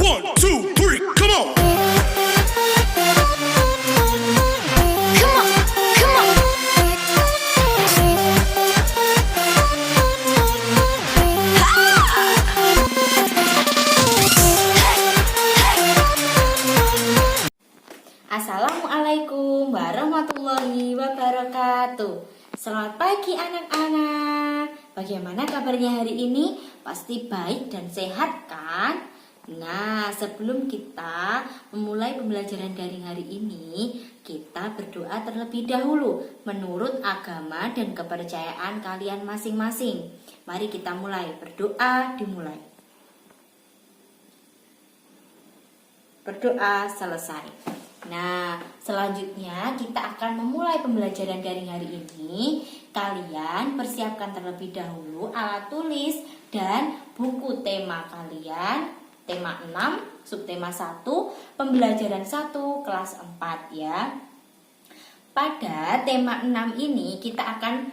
1, 2, 3, come on. Come on, come on. Assalamualaikum warahmatullahi wabarakatuh. Selamat pagi anak-anak. Bagaimana kabarnya hari ini? Pasti baik dan sehat kan? Nah, sebelum kita memulai pembelajaran daring hari ini, kita berdoa terlebih dahulu menurut agama dan kepercayaan kalian masing-masing. Mari kita mulai. Berdoa dimulai. Berdoa selesai. Nah, selanjutnya kita akan memulai pembelajaran daring hari ini. Kalian persiapkan terlebih dahulu alat tulis dan buku tema kalian. Tema 6, subtema 1, pembelajaran 1, kelas 4 ya. Pada tema 6 ini kita akan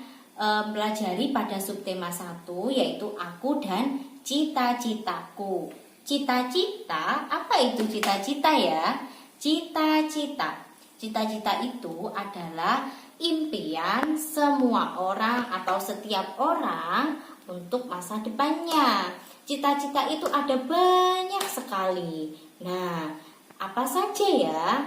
pelajari pada subtema 1, yaitu aku dan cita-citaku. Cita-cita, apa itu cita-cita ya? Cita-cita. Cita-cita itu adalah impian semua orang atau setiap orang untuk masa depannya. Cita-cita itu ada banyak sekali. Nah, apa saja ya?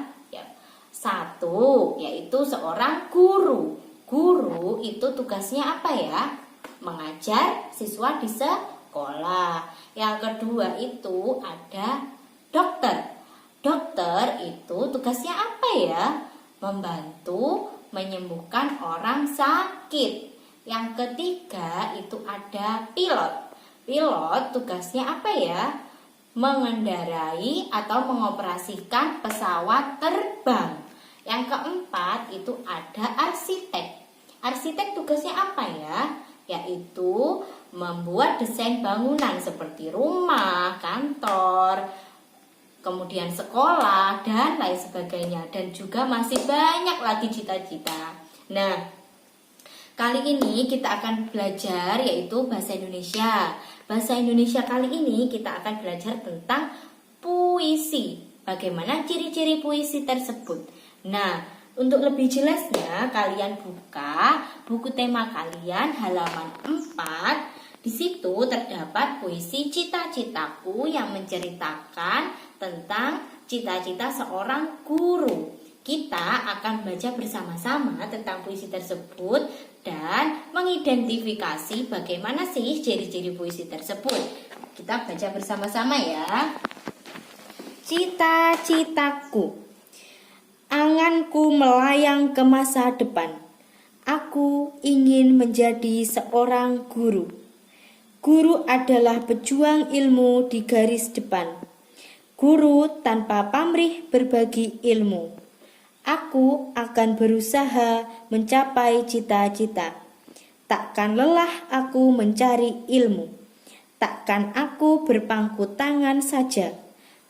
Satu, yaitu seorang guru. Guru itu tugasnya apa ya? Mengajar siswa di sekolah. Yang kedua itu ada dokter. Dokter itu tugasnya apa ya? Membantu menyembuhkan orang sakit. Yang ketiga itu ada pilot. Pilot tugasnya apa ya? Mengendarai atau mengoperasikan pesawat terbang. Yang keempat itu ada arsitek. Arsitek tugasnya apa ya? Yaitu membuat desain bangunan seperti rumah, kantor, kemudian sekolah, dan lain sebagainya. Dan juga masih banyak lagi cita-cita. Nah, kali ini kita akan belajar yaitu bahasa Indonesia. Bahasa Indonesia kali ini kita akan belajar tentang puisi. Bagaimana ciri-ciri puisi tersebut. Nah, untuk lebih jelasnya kalian buka buku tema kalian halaman 4. Di situ terdapat puisi Cita-citaku yang menceritakan tentang cita-cita seorang guru. Kita akan baca bersama-sama tentang puisi tersebut dan mengidentifikasi bagaimana sih ciri-ciri puisi tersebut. Kita baca bersama-sama ya. Cita-citaku. Anganku melayang ke masa depan. Aku ingin menjadi seorang guru. Guru adalah pejuang ilmu di garis depan. Guru tanpa pamrih berbagi ilmu. Aku akan berusaha mencapai cita-cita. Takkan lelah aku mencari ilmu. Takkan aku berpangku tangan saja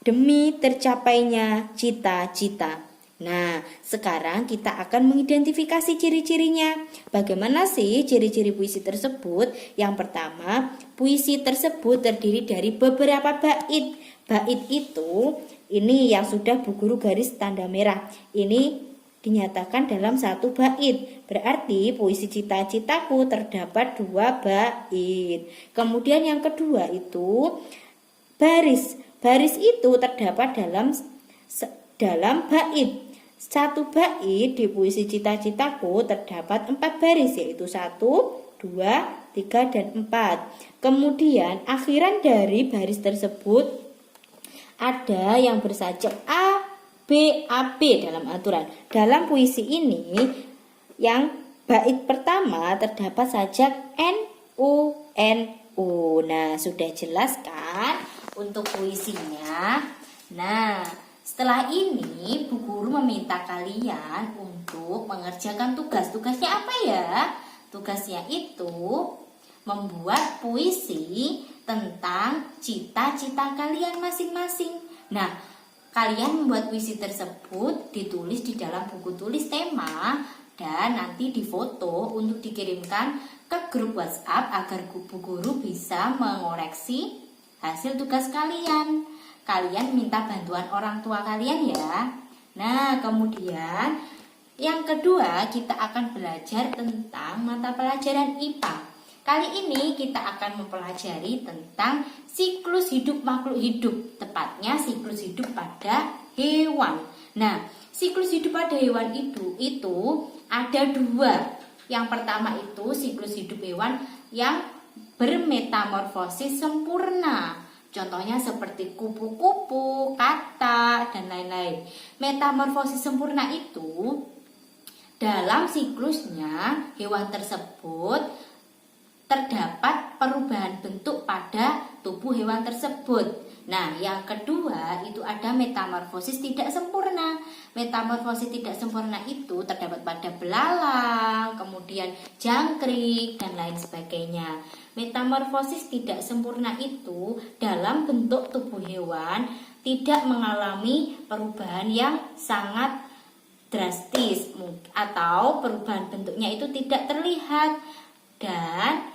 demi tercapainya cita-cita. Nah, sekarang kita akan mengidentifikasi ciri-cirinya. Bagaimana sih ciri-ciri puisi tersebut? Yang pertama, puisi tersebut terdiri dari beberapa bait. Bait itu, ini yang sudah Bu Guru garis tanda merah. Ini dinyatakan dalam satu bait. Berarti puisi Cita-citaku terdapat 2 bait. Kemudian yang kedua itu baris. Baris itu terdapat dalam bait. Satu bait di puisi Cita-citaku terdapat 4 baris, yaitu 1, 2, 3, dan 4. Kemudian akhiran dari baris tersebut ada yang bersajak A, B, A, B dalam aturan. Dalam puisi ini yang bait pertama terdapat sajak N, U, N, U. Nah, sudah jelas kan untuk puisinya? Nah, setelah ini Bu Guru meminta kalian untuk mengerjakan tugas. Tugasnya apa ya? Tugasnya itu membuat puisi tentang cita-cita kalian masing-masing. Nah, kalian membuat puisi tersebut ditulis di dalam buku tulis tema dan nanti difoto untuk dikirimkan ke grup WhatsApp agar Bu Guru bisa mengoreksi hasil tugas kalian. kalian minta bantuan orang tua kalian ya. Nah, kemudian yang kedua kita akan belajar tentang mata pelajaran IPA. Kali ini kita akan mempelajari tentang siklus hidup makhluk hidup, tepatnya siklus hidup pada hewan. Nah, siklus hidup pada hewan itu ada dua. Yang pertama itu siklus hidup hewan yang bermetamorfosis sempurna. Contohnya seperti kupu-kupu, katak, dan lain-lain. Metamorfosis sempurna itu dalam siklusnya hewan tersebut terdapat perubahan bentuk pada tubuh hewan tersebut. Nah, yang kedua itu ada metamorfosis tidak sempurna. Metamorfosis tidak sempurna itu terdapat pada belalang, kemudian jangkrik, dan lain sebagainya. Metamorfosis tidak sempurna itu dalam bentuk tubuh hewan tidak mengalami perubahan yang sangat drastis atau perubahan bentuknya itu tidak terlihat dan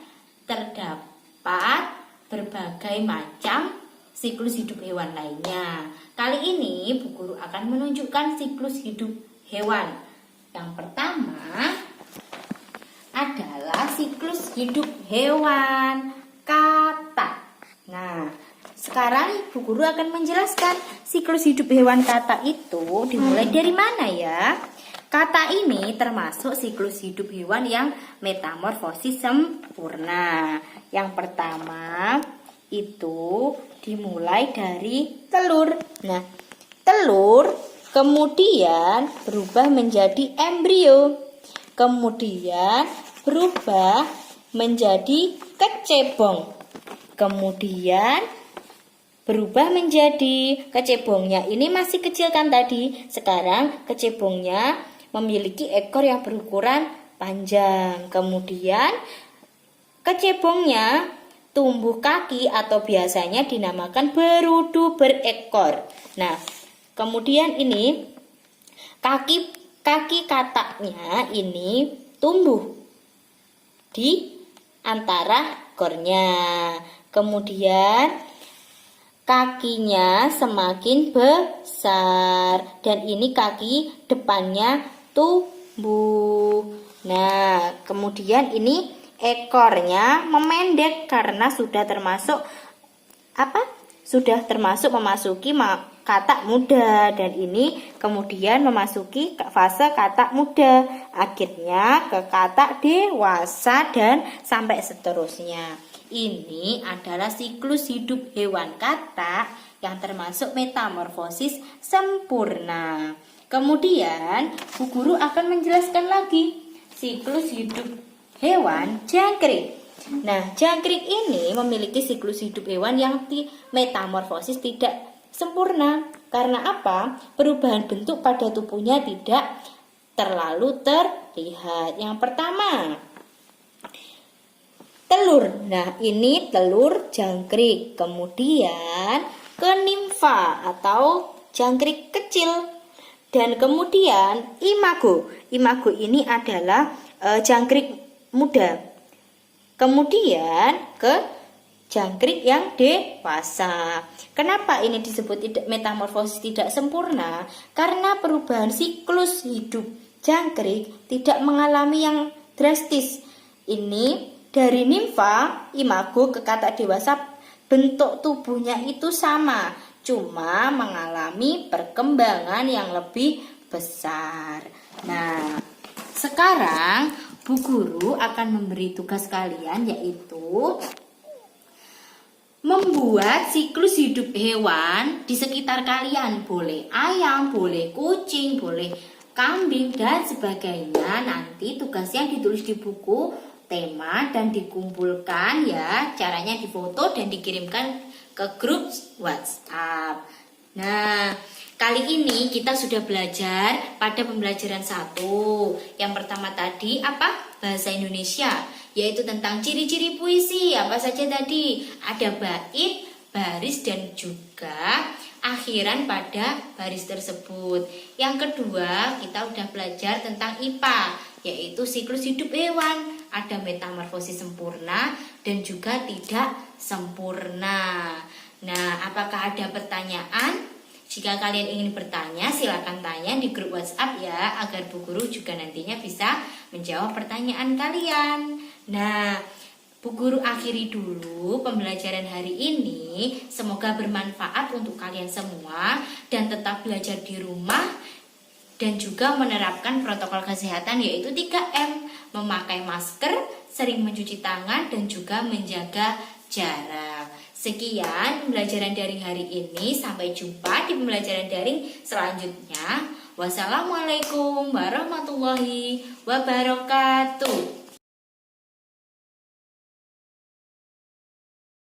terdapat berbagai macam siklus hidup hewan lainnya. Kali ini Bu Guru akan menunjukkan siklus hidup hewan. Yang pertama adalah siklus hidup hewan katak. Nah, sekarang Bu Guru akan menjelaskan siklus hidup hewan katak itu dimulai dari mana ya? Katak ini termasuk siklus hidup hewan yang metamorfosis sempurna. Yang pertama itu dimulai dari telur. Nah, telur kemudian berubah menjadi embrio. Kemudian berubah menjadi kecebong. Kemudian berubah menjadi kecebongnya. Ini masih kecil kan tadi. Sekarang kecebongnya memiliki ekor yang berukuran panjang. Kemudian kecebongnya tumbuh kaki atau biasanya dinamakan berudu berekor. Nah, kemudian ini kaki kataknya ini tumbuh di antara ekornya. Kemudian kakinya semakin besar dan ini kaki depannya tumbuh. Nah, kemudian ini ekornya memendek karena sudah termasuk memasuki katak muda dan ini kemudian memasuki fase katak muda, akhirnya ke katak dewasa dan sampai seterusnya. Ini adalah siklus hidup hewan katak yang termasuk metamorfosis sempurna. Kemudian Bu Guru akan menjelaskan lagi siklus hidup hewan jangkrik. Nah, jangkrik ini memiliki siklus hidup hewan yang metamorfosis tidak sempurna. Karena apa? Perubahan bentuk pada tubuhnya tidak terlalu terlihat. Yang pertama, telur. Nah, ini telur jangkrik. Kemudian ke nimfa atau jangkrik kecil. Dan kemudian imago. Imago ini adalah jangkrik muda. Kemudian ke jangkrik yang dewasa. Kenapa ini disebut metamorfosis tidak sempurna? Karena perubahan siklus hidup jangkrik tidak mengalami yang drastis. Ini dari nimfa, imago ke katak dewasa bentuk tubuhnya itu sama, cuma mengalami perkembangan yang lebih besar. Nah, sekarang Bu Guru akan memberi tugas kalian yaitu membuat siklus hidup hewan di sekitar kalian. Boleh ayam, boleh kucing, boleh kambing, dan sebagainya. Nanti tugasnya ditulis di buku tema dan dikumpulkan ya. Caranya difoto dan dikirimkan ke grup WhatsApp. Nah, kali ini kita sudah belajar pada pembelajaran 1. Yang pertama tadi apa? Bahasa Indonesia, yaitu tentang ciri-ciri puisi. Apa saja tadi? Ada bait, baris, dan juga akhiran pada baris tersebut. Yang kedua, kita udah belajar tentang IPA, yaitu siklus hidup hewan. Ada metamorfosis sempurna dan juga tidak sempurna. Nah, apakah ada pertanyaan? Jika kalian ingin bertanya, silakan tanya di grup WhatsApp ya, agar Bu Guru juga nantinya bisa menjawab pertanyaan kalian. Nah, Bu Guru akhiri dulu pembelajaran hari ini. Semoga bermanfaat untuk kalian semua dan tetap belajar di rumah dan juga menerapkan protokol kesehatan yaitu 3M, memakai masker, sering mencuci tangan dan juga menjaga jarak. Sekian pembelajaran daring hari ini. Sampai jumpa di pembelajaran daring selanjutnya. Wassalamualaikum warahmatullahi wabarakatuh.